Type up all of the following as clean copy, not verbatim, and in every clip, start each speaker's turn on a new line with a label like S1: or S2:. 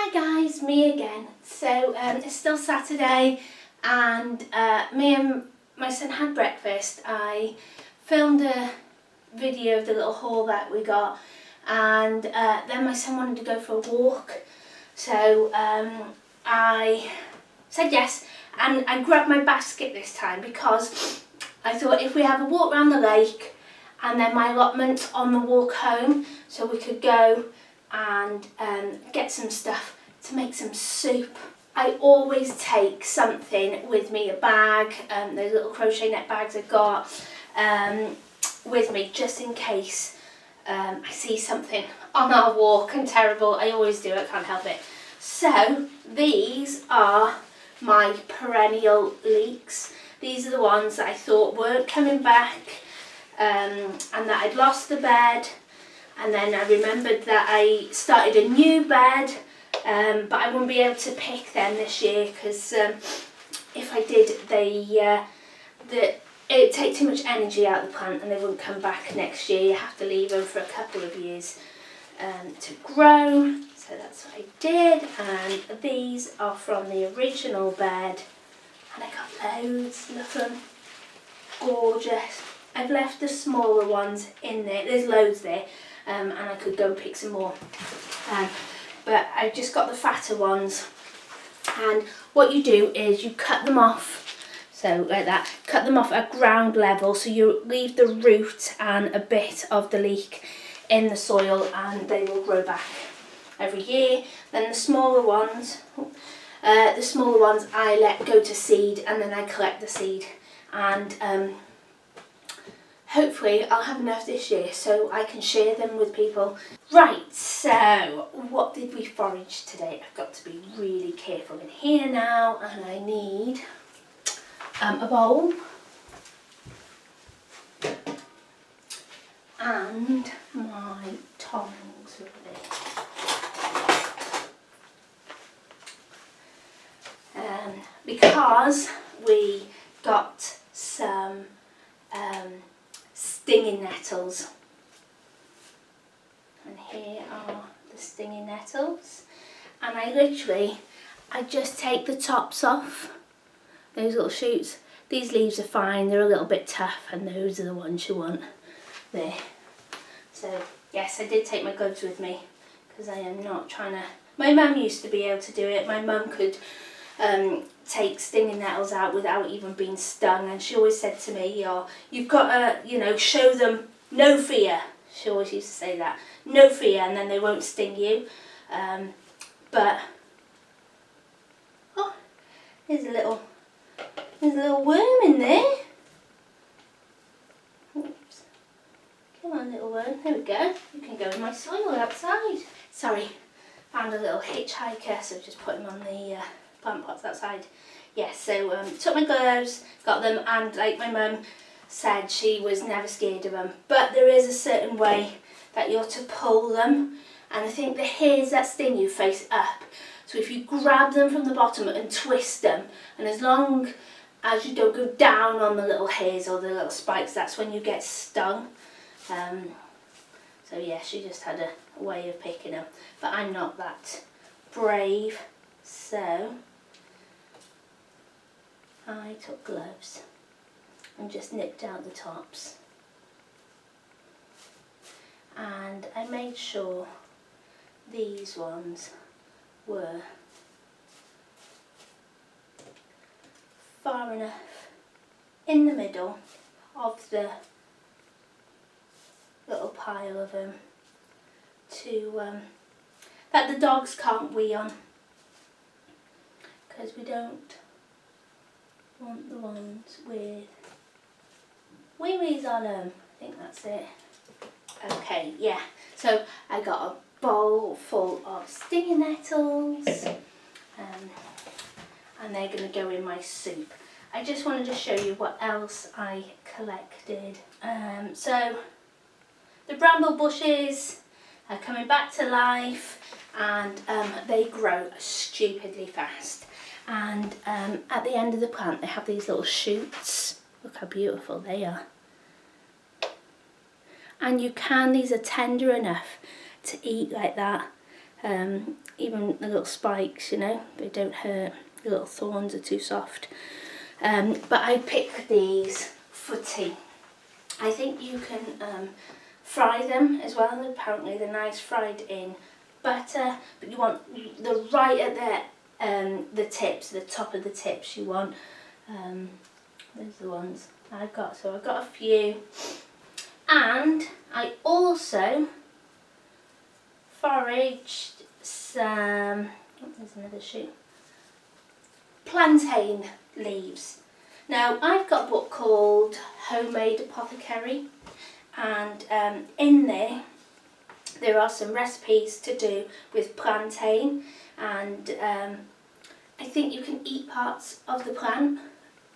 S1: Hi guys, me again. So it's still Saturday and me and my son had breakfast. I filmed a video of the little haul that we got, and then my son wanted to go for a walk, so I said yes, and I grabbed my basket this time because I thought if we have a walk around the lake and then my allotment on the walk home, so we could go and get some stuff to make some soup. I always take something with me, a bag, those little crochet net bags I've got with me just in case I see something on our walk. I'm terrible, I always do, I can't help it. So these are my perennial leeks. These are the ones that I thought weren't coming back and that I'd lost the bed. And then I remembered that I started a new bed, but I wouldn't be able to pick them this year because if I did, it'd take too much energy out of the plant and they wouldn't come back next year. You have to leave them for a couple of years to grow. So that's what I did. And these are from the original bed. And I got loads, look at them, gorgeous. I've left the smaller ones in there, there's loads there. And I could go and pick some more. But I've just got the fatter ones. And what you do is you cut them off, so like that, cut them off at ground level, so you leave the root and a bit of the leek in the soil and they will grow back every year. Then the smaller ones I let go to seed and then I collect the seed. And hopefully I'll have enough this year so I can share them with people. Right, so what did we forage today? I've got to be really careful in here now, and I need a bowl and my tongs really. Because we got some stinging nettles, and here are the stinging nettles, and I just take the tops off, those little shoots. These leaves are fine, they're a little bit tough, and those are the ones you want there. So yes, I did take my gloves with me because I am not trying to, my mum used to be able to do it. My mum could take stinging nettles out without even being stung, and she always said to me, you've got to, show them no fear. She always used to say that, no fear, and then they won't sting you. But oh, there's a little worm in there. Oops. Come on, little worm, there we go. You can go in my soil outside. Sorry, found a little hitchhiker, so just put him on the plant pots outside. Yes, so took my gloves, got them, and like my mum said, she was never scared of them. But there is a certain way that you're to pull them, and I think the hairs that sting you face up. So if you grab them from the bottom and twist them, and as long as you don't go down on the little hairs or the little spikes, that's when you get stung. So yeah, she just had a way of picking them, but I'm not that brave, so I took gloves and just nipped out the tops, and I made sure these ones were far enough in the middle of the little pile of them to that the dogs can't wee on, because we don't want the ones with wee-wees on them. I think that's it. Okay, yeah. So I got a bowl full of stinging nettles, and they're going to go in my soup. I just wanted to show you what else I collected. So the bramble bushes are coming back to life, and they grow stupidly fast. And at the end of the plant they have these little shoots. Look how beautiful they are. And these are tender enough to eat like that. Even the little spikes, you know, they don't hurt. The little thorns are too soft. But I pick these for tea. I think you can fry them as well. Apparently they're nice fried in butter, but you want the right at the tips, the top of the tips you want. Those are the ones I've got. So I've got a few. And I also foraged some, oh, there's another shoot, plantain leaves. Now I've got a book called Homemade Apothecary, and in there are some recipes to do with plantain, and I think you can eat parts of the plant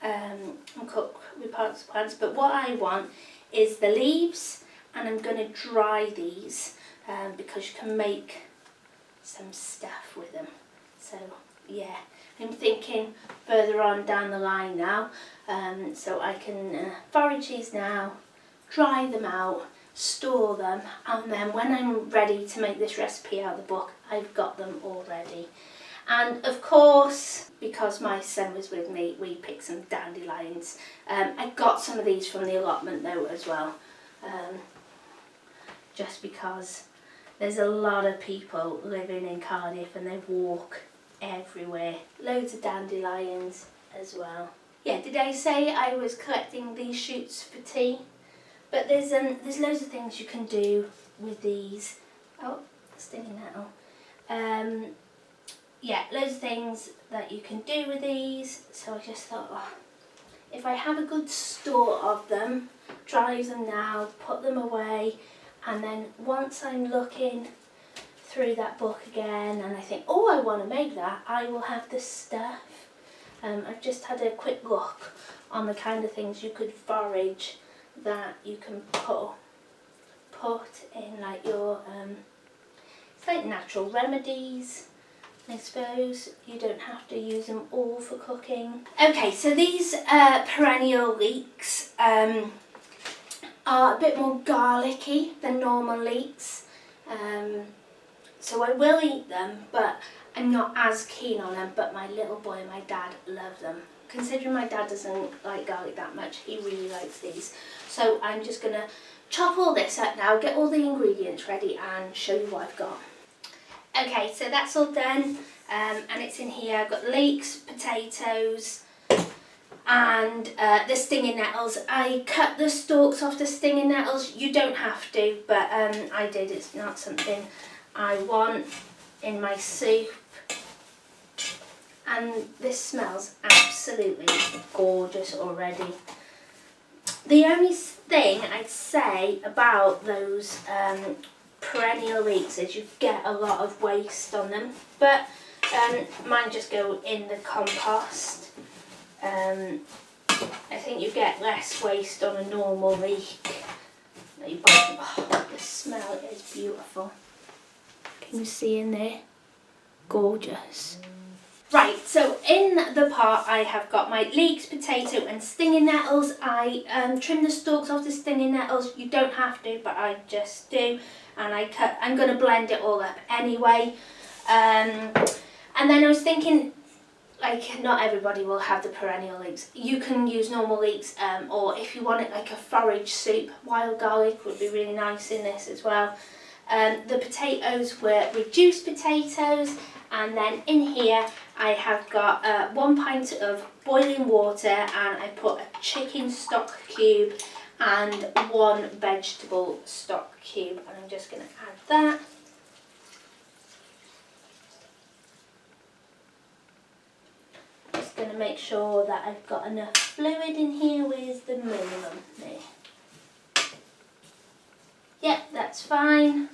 S1: and cook with parts of the plants, but what I want is the leaves, and I'm going to dry these because you can make some stuff with them. So yeah, I'm thinking further on down the line now, so I can forage these now, dry them out, store them, and then when I'm ready to make this recipe out of the book, I've got them all ready. And of course, because my son was with me, we picked some dandelions. I got some of these from the allotment though as well, just because there's a lot of people living in Cardiff and they walk everywhere. Loads of dandelions as well. Yeah, did I say I was collecting these shoots for tea? But there's loads of things you can do with these. Oh, stinging nettle. Yeah, loads of things that you can do with these. So I just thought, oh, if I have a good store of them, dry them now, put them away, and then once I'm looking through that book again and I think, oh, I want to make that, I will have the stuff. I've just had a quick look on the kind of things you could forage that you can put in like your, it's like natural remedies, I suppose. You don't have to use them all for cooking. Okay, so these perennial leeks are a bit more garlicky than normal leeks. So I will eat them, but I'm not as keen on them, but my little boy and my dad love them. Considering my dad doesn't like garlic that much, he really likes these. So I'm just going to chop all this up now, get all the ingredients ready and show you what I've got. Okay, so that's all done, and it's in here. I've got leeks, potatoes, and the stinging nettles. I cut the stalks off the stinging nettles. You don't have to, but I did. It's not something I want in my soup. And this smells absolutely gorgeous already. The only thing I'd say about those perennial leeks is you get a lot of waste on them, but mine just go in the compost. I think you get less waste on a normal leek. Oh, the smell is beautiful. Can you see in there? Gorgeous. Right, so in the pot I have got my leeks, potato and stinging nettles. I trim the stalks off the stinging nettles. You don't have to, but I just do. And I'm going to blend it all up anyway. And then I was thinking, like, not everybody will have the perennial leeks. You can use normal leeks, or if you want it like a forage soup, wild garlic would be really nice in this as well. The potatoes were reduced potatoes, and then in here I have got 1 pint of boiling water, and I put a chicken stock cube and 1 vegetable stock cube, and I'm just going to add that. Just going to make sure that I've got enough fluid in here. Where's the minimum? There. Yep, that's fine.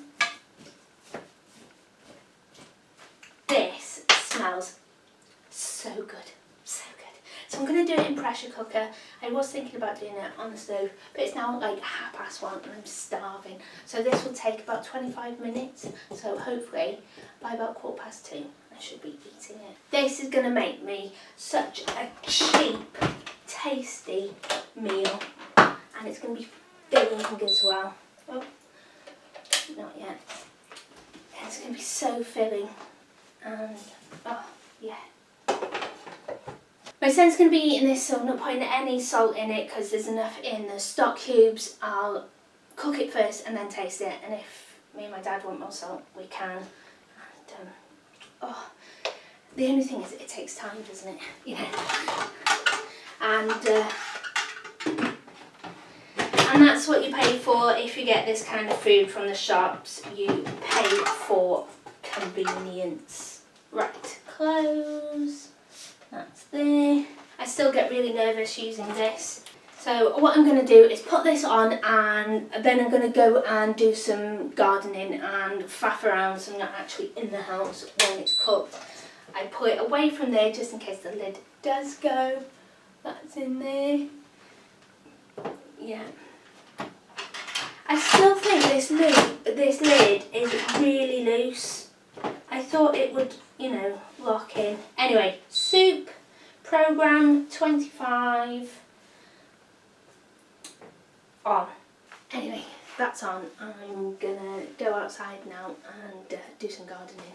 S1: This smells so good, so good. So I'm going to do it in pressure cooker. I was thinking about doing it on the stove, but it's now like 1:30 and I'm starving. So this will take about 25 minutes. So hopefully by about 2:15 I should be eating it. This is going to make me such a cheap, tasty meal, and it's going to be big as well. Oh, not yet. It's going to be so filling, and oh yeah. My son's going to be eating this, so I'm not putting any salt in it because there's enough in the stock cubes. I'll cook it first and then taste it, and if me and my dad want more salt, we can. And oh, the only thing is it takes time, doesn't it? You know. And that's what you pay for if you get this kind of food from the shops. You pay for convenience. Right, close. That's there. I still get really nervous using this. So what I'm going to do is put this on, and then I'm going to go and do some gardening and faff around so I'm not actually in the house when it's cooked. I put it away from there just in case the lid does go. That's in there. Yeah. I still think this lid is really loose. I thought it would, you know, lock in. Anyway, soup, program 25, on. Anyway, that's on. I'm gonna go outside now and do some gardening.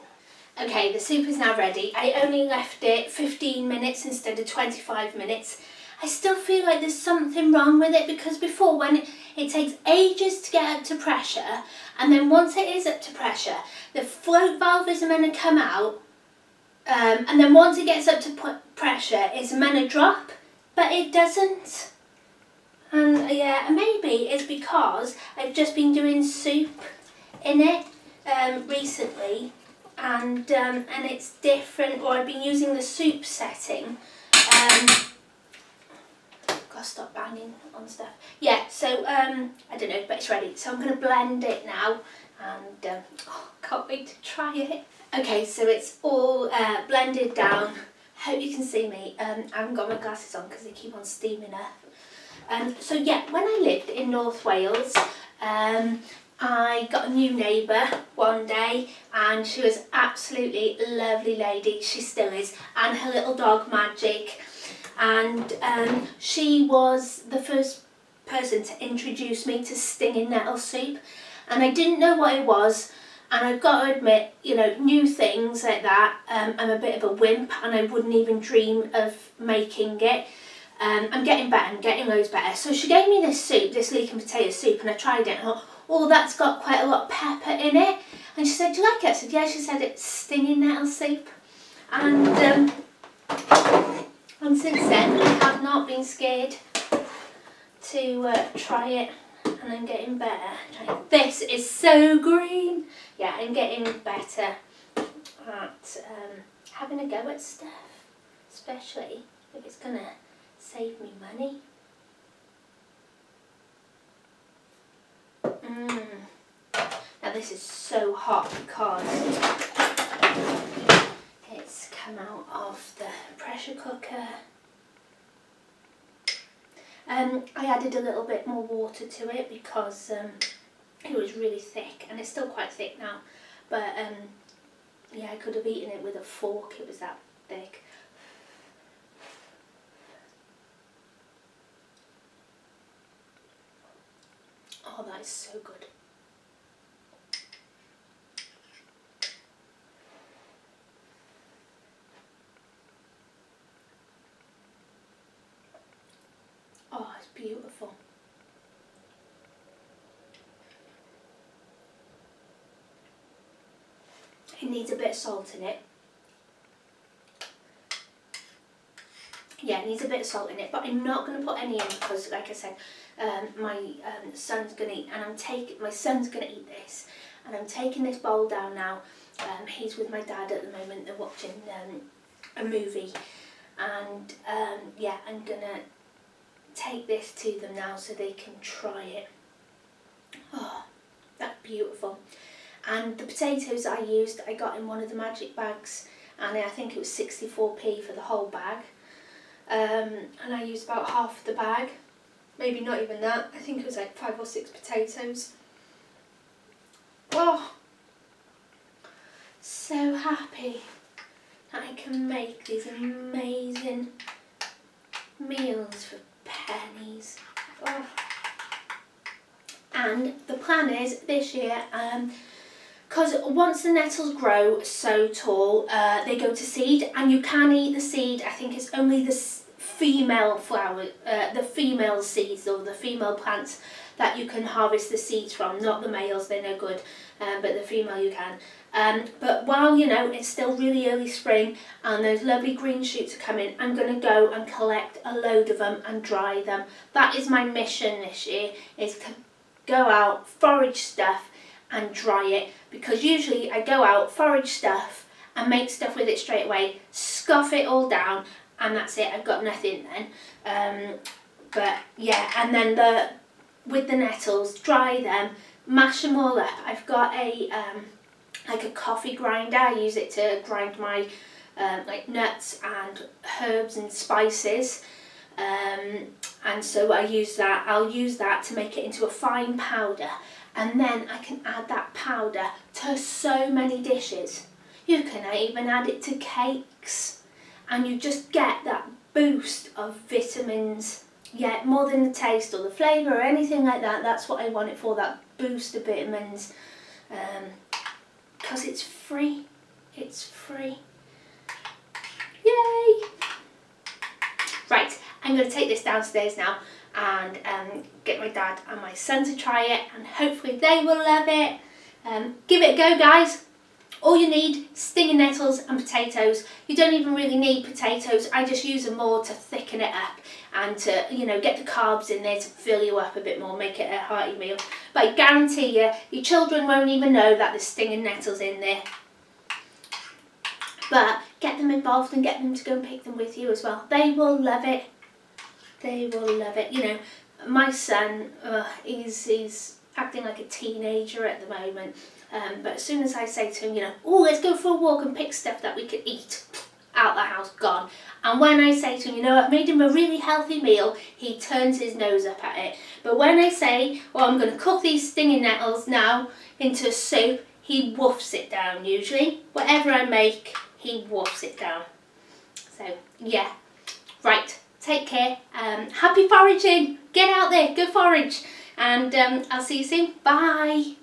S1: Okay, the soup is now ready. I only left it 15 minutes instead of 25 minutes. I still feel like there's something wrong with it, because before, when it takes ages to get up to pressure, and then once it is up to pressure, the float valve isn't meant to come out, and then once it gets up to pressure, it's meant to drop, but it doesn't. And yeah, maybe it's because I've just been doing soup in it recently, and it's different, or I've been using the soup setting. Gotta stop banging on stuff. Yeah, so I don't know, but it's ready. So I'm going to blend it now, and can't wait to try it. Okay, so it's all blended down. Hope you can see me. I haven't got my glasses on because they keep on steaming up. So yeah, when I lived in North Wales, I got a new neighbour one day, and she was absolutely lovely lady. She still is, and her little dog Magic. And she was the first person to introduce me to stinging nettle soup, and I didn't know what it was, and I've got to admit, you know, new things like that, I'm a bit of a wimp, and I wouldn't even dream of making it. I'm getting better, I'm getting loads better. So she gave me this soup, this leek and potato soup, and I tried it and I thought, oh, that's got quite a lot of pepper in it. And she said, do you like it? I said, yeah. She said, it's stinging nettle soup. And since then, I have not been scared to try it, and I'm getting better. This is so green. Yeah, I'm getting better at having a go at stuff, especially if it's going to save me money. Now this is so hot because it's come out of the pressure cooker. I added a little bit more water to it because it was really thick, and it's still quite thick now, but yeah, I could have eaten it with a fork, it was that thick. Oh, that is so good. Oh, it's beautiful. It needs a bit of salt in it. Yeah, it needs a bit of salt in it, but I'm not going to put any in because, like I said, my son's going to eat, and my son's going to eat this, and I'm taking this bowl down now. He's with my dad at the moment. They're watching a movie, and yeah, I'm going to take this to them now so they can try it. Oh, that's beautiful. And the potatoes I used, I got in one of the magic bags, and I think it was 64p for the whole bag. And I used about half of the bag, maybe not even that. I think it was like 5 or 6 potatoes. Oh, so happy that I can make these amazing meals for pennies. Oh. And the plan is this year, because once the nettles grow so tall, they go to seed, and you can eat the seed. I think it's only the female flower, the female seeds or the female plants that you can harvest the seeds from, not the males, they're no good, but the female you can. But while, you know, it's still really early spring and those lovely green shoots are coming, I'm going to go and collect a load of them and dry them. That is my mission this year, is to go out, forage stuff and dry it, because usually I go out, forage stuff and make stuff with it straight away, scoff it all down, and that's it, I've got nothing then. But yeah, and then with the nettles, dry them, mash them all up. I've got a like a coffee grinder. I use it to grind my like nuts and herbs and spices, and so I'll use that to make it into a fine powder, and then I can add that powder to so many dishes. You can even add it to cakes, and you just get that boost of vitamins. Yeah, more than the taste or the flavour or anything like that. That's what I want it for, that boost of vitamins. Because it's free. It's free. Yay! Right, I'm going to take this downstairs now and get my dad and my son to try it, and hopefully they will love it. Give it a go, guys. All you need, stinging nettles and potatoes. You don't even really need potatoes. I just use them more to thicken it up and to, you know, get the carbs in there to fill you up a bit more, make it a hearty meal. But I guarantee you, your children won't even know that there's stinging nettles in there. But get them involved and get them to go and pick them with you as well. They will love it. They will love it. You know, my son, he's acting like a teenager at the moment. But as soon as I say to him, you know, oh, let's go for a walk and pick stuff that we could eat, out the house, gone. And when I say to him, you know, I've made him a really healthy meal, he turns his nose up at it. But when I say, well, I'm going to cook these stinging nettles now into a soup, he woofs it down usually. Whatever I make, he woofs it down. So, yeah. Right, take care. Happy foraging. Get out there, go forage. And I'll see you soon. Bye.